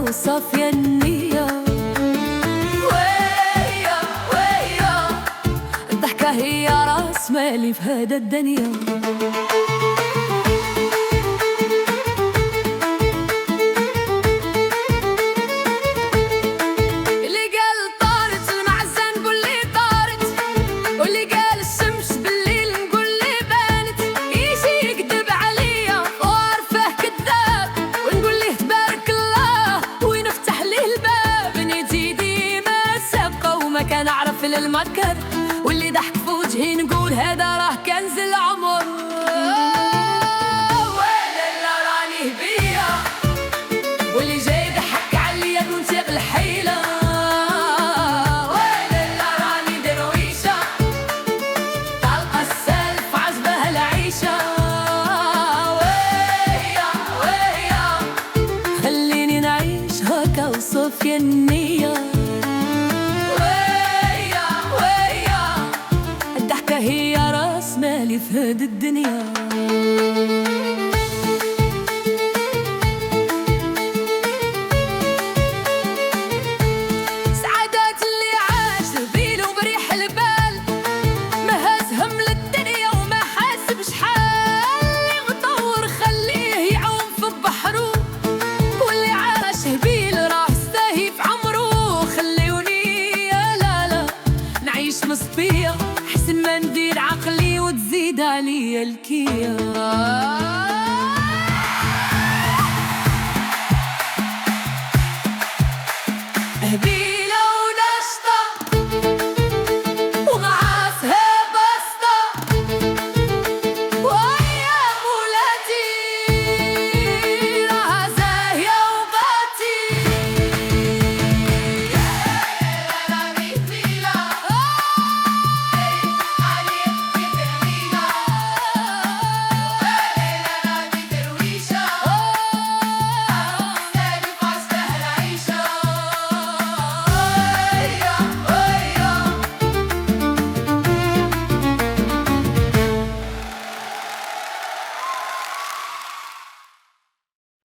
وصافية النية. ويا الضحكة هي راس مالي في هذا الدنيا. كان أعرف للمكر واللي ضحك في وجهي نقول هذا راه كنز العمر. ويلي لا راني بيا واللي جاي ضحك عليا كنت بالحيلة. ويلي لا راني درويشة طلقة السلف عجبها العيشة. ويا خليني نعيش هكا وصافية النية. هي راس مالي في هاد الدنيا.